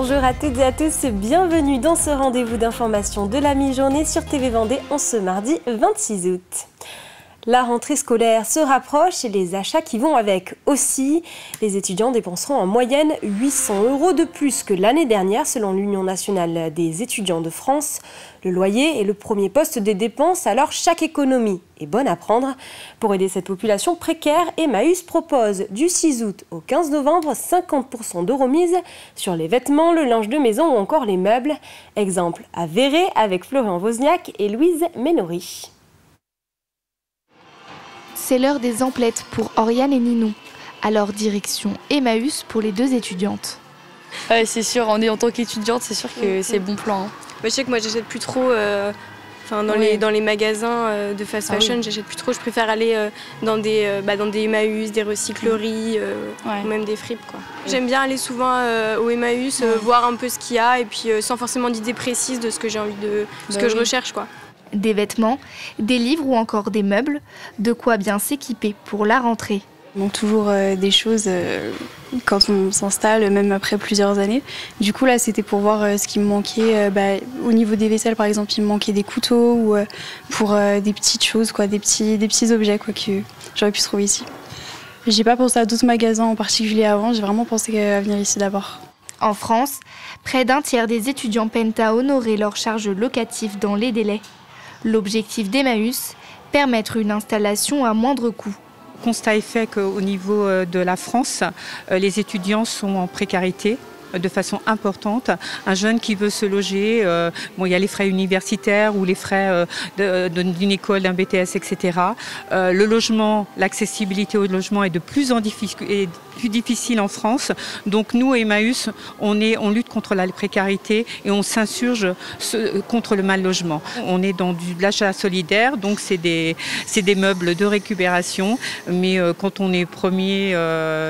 Bonjour à toutes et à tous, bienvenue dans ce rendez-vous d'information de la mi-journée sur TV Vendée en ce mardi 26 août. La rentrée scolaire se rapproche et les achats qui vont avec aussi. Les étudiants dépenseront en moyenne 800 € de plus que l'année dernière selon l'Union nationale des étudiants de France. Le loyer est le premier poste des dépenses, alors chaque économie est bonne à prendre. Pour aider cette population précaire, Emmaüs propose du 6 août au 15 novembre 50% de remise sur les vêtements, le linge de maison ou encore les meubles. Exemple à Véret avec Florian Wozniak et Louise Ménori. C'est l'heure des emplettes pour Oriane et Ninon. Alors direction Emmaüs pour les deux étudiantes. Ouais, c'est sûr, en tant qu'étudiante, c'est sûr que c'est bon plan. Hein. Je sais que moi j'achète plus trop dans les magasins de fast fashion, j'achète plus trop, je préfère aller dans des Emmaüs, des recycleries ou même des fripes quoi. J'aime bien aller souvent au Emmaüs, voir un peu ce qu'il y a et puis sans forcément d'idée précise de ce que j'ai envie de ce que je recherche quoi. Des vêtements, des livres ou encore des meubles, de quoi bien s'équiper pour la rentrée. On a toujours des choses quand on s'installe, même après plusieurs années. Du coup là c'était pour voir ce qui me manquait. Au niveau des vaisselles par exemple, il me manquait des couteaux ou pour des petites choses, quoi, des petits objets quoi, que j'aurais pu trouver ici. J'ai pas pensé à d'autres magasins en particulier avant, j'ai vraiment pensé à venir ici d'abord. En France, près d'un tiers des étudiants peinent à honorer leurs charges locatives dans les délais. L'objectif d'Emmaüs, permettre une installation à moindre coût. Constat est fait qu'au niveau de la France, les étudiants sont en précarité de façon importante. Un jeune qui veut se loger, il y a les frais universitaires ou les frais d'une école, d'un BTS, etc. Le logement, l'accessibilité au logement est de plus difficile en France. Donc nous, Emmaüs, on lutte contre la précarité et on s'insurge contre le mal logement. On est dans de l'achat solidaire, donc c'est des meubles de récupération, mais quand on est premier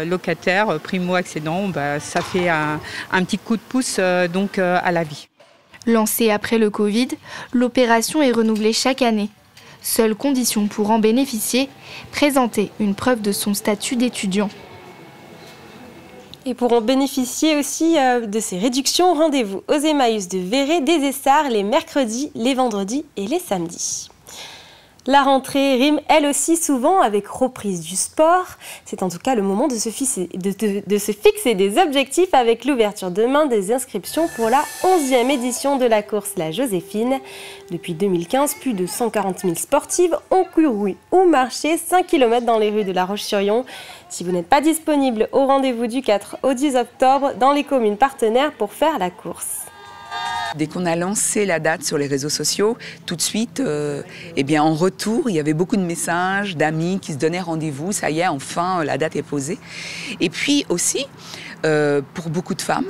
locataire, primo-accédant, ça fait un petit coup de pouce à la vie. Lancée après le Covid, l'opération est renouvelée chaque année. Seule condition pour en bénéficier, présenter une preuve de son statut d'étudiant. Et pour en bénéficier aussi de ces réductions, rendez-vous aux Emmaüs de Véret, des Essarts les mercredis, les vendredis et les samedis. La rentrée rime elle aussi souvent avec reprise du sport. C'est en tout cas le moment de se fixer des objectifs avec l'ouverture demain des inscriptions pour la 11e édition de la course La Joséphine. Depuis 2015, plus de 140 000 sportives ont couru ou marché 5 km dans les rues de La Roche-sur-Yon. Si vous n'êtes pas disponible au rendez-vous du 4 au 10 octobre dans les communes partenaires pour faire la course. Dès qu'on a lancé la date sur les réseaux sociaux, tout de suite, en retour, il y avait beaucoup de messages d'amis qui se donnaient rendez-vous. Ça y est, enfin, la date est posée. Et puis aussi, pour beaucoup de femmes,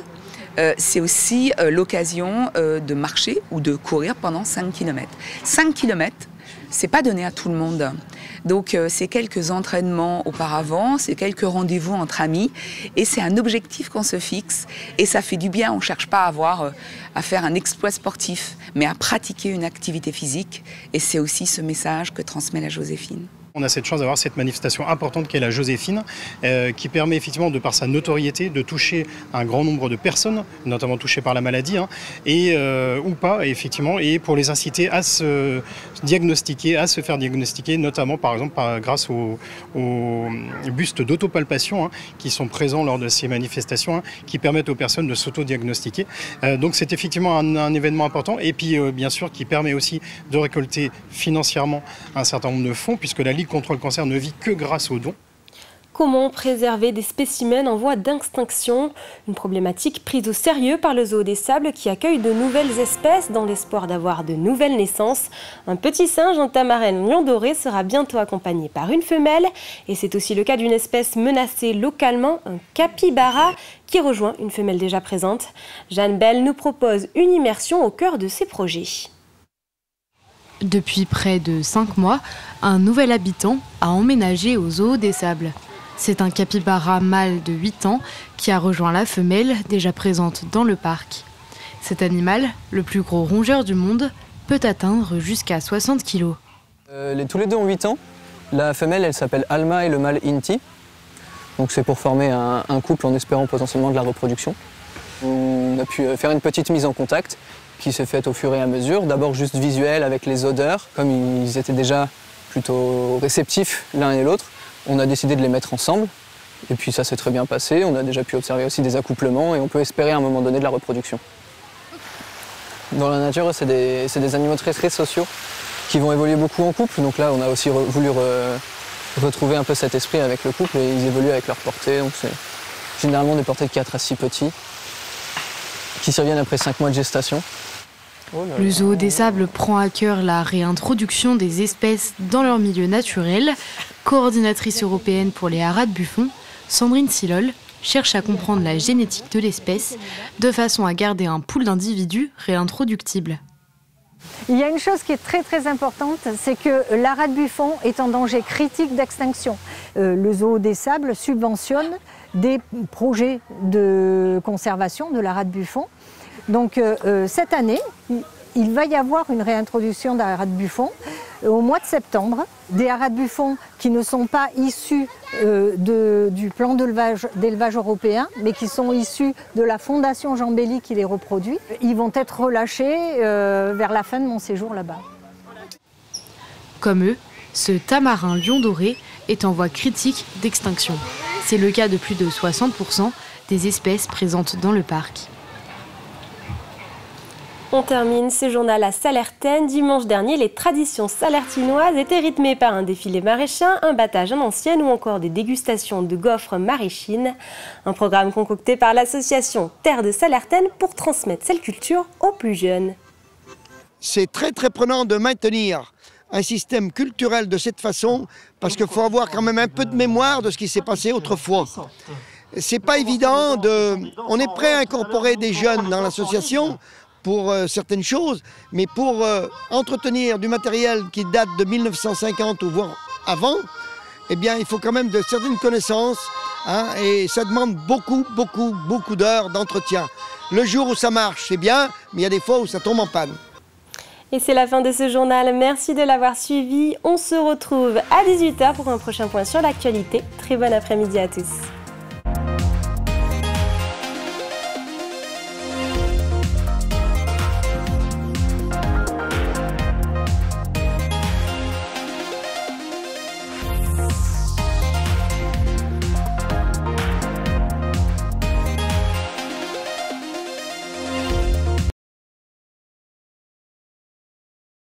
c'est aussi l'occasion de marcher ou de courir pendant 5 km. 5 km, c'est pas donné à tout le monde. Donc c'est quelques entraînements auparavant, c'est quelques rendez-vous entre amis et c'est un objectif qu'on se fixe et ça fait du bien. On ne cherche pas à faire un exploit sportif, mais à pratiquer une activité physique et c'est aussi ce message que transmet la Joséphine. On a cette chance d'avoir cette manifestation importante qu'est la Joséphine, qui permet effectivement, de par sa notoriété, de toucher un grand nombre de personnes, notamment touchées par la maladie, ou pas, effectivement, et pour les inciter à se diagnostiquer, à se faire diagnostiquer, notamment par exemple grâce aux bustes d'autopalpation qui sont présents lors de ces manifestations, qui permettent aux personnes de s'auto-diagnostiquer. Donc c'est effectivement un événement important, et puis bien sûr qui permet aussi de récolter financièrement un certain nombre de fonds, puisque la Ligue contre le cancer ne vit que grâce aux dons. Comment préserver des spécimens en voie d'extinction? Une problématique prise au sérieux par le Zoo des Sables qui accueille de nouvelles espèces dans l'espoir d'avoir de nouvelles naissances. Un petit singe en tamarène lion doré sera bientôt accompagné par une femelle. Et c'est aussi le cas d'une espèce menacée localement, un capybara, qui rejoint une femelle déjà présente. Jeanne Bell nous propose une immersion au cœur de ses projets. Depuis près de 5 mois, un nouvel habitant a emménagé au Zoo des Sables. C'est un capybara mâle de 8 ans qui a rejoint la femelle déjà présente dans le parc. Cet animal, le plus gros rongeur du monde, peut atteindre jusqu'à 60 kg. Tous les deux ont 8 ans. La femelle, elle s'appelle Alma et le mâle Inti. Donc c'est pour former un couple en espérant potentiellement de la reproduction. On a pu faire une petite mise en contact qui s'est faite au fur et à mesure. D'abord juste visuel avec les odeurs, comme ils étaient déjà plutôt réceptifs l'un et l'autre. On a décidé de les mettre ensemble et puis ça s'est très bien passé. On a déjà pu observer aussi des accouplements et on peut espérer à un moment donné de la reproduction. Dans la nature, c'est des animaux très sociaux qui vont évoluer beaucoup en couple. Donc là, on a aussi voulu retrouver un peu cet esprit avec le couple et ils évoluent avec leur portée. Donc c'est généralement des portées de 4 à 6 petits qui surviennent après 5 mois de gestation. Le Zoo des Sables prend à cœur la réintroduction des espèces dans leur milieu naturel. Coordinatrice européenne pour les haras de Buffon, Sandrine Silol cherche à comprendre la génétique de l'espèce de façon à garder un pool d'individus réintroductibles. Il y a une chose qui est très importante, c'est que l'haras de Buffon est en danger critique d'extinction. Le Zoo des Sables subventionne des projets de conservation de l'haras de Buffon. Donc cette année, il va y avoir une réintroduction d'haras de Buffon au mois de septembre. Des haras de Buffon qui ne sont pas issus du plan d'élevage européen, mais qui sont issus de la Fondation Jean Belly qui les reproduit. Ils vont être relâchés vers la fin de mon séjour là-bas. Comme eux, ce tamarin lion doré est en voie critique d'extinction. C'est le cas de plus de 60% des espèces présentes dans le parc. On termine ce journal à Sallertaine. Dimanche dernier, les traditions sallertinoises étaient rythmées par un défilé maraîchin, un battage en ancienne ou encore des dégustations de gaufres maraîchines. Un programme concocté par l'association Terre de Sallertaine pour transmettre cette culture aux plus jeunes. C'est très prenant de maintenir un système culturel de cette façon parce qu'il faut avoir quand même un peu de mémoire de ce qui s'est passé autrefois. C'est pas évident on est prêt à incorporer des jeunes dans l'association pour certaines choses, mais pour entretenir du matériel qui date de 1950 ou voire avant, eh bien, il faut quand même de certaines connaissances, hein, et ça demande beaucoup d'heures d'entretien. Le jour où ça marche, c'est bien, mais il y a des fois où ça tombe en panne. Et c'est la fin de ce journal. Merci de l'avoir suivi. On se retrouve à 18h pour un prochain point sur l'actualité. Très bon après-midi à tous.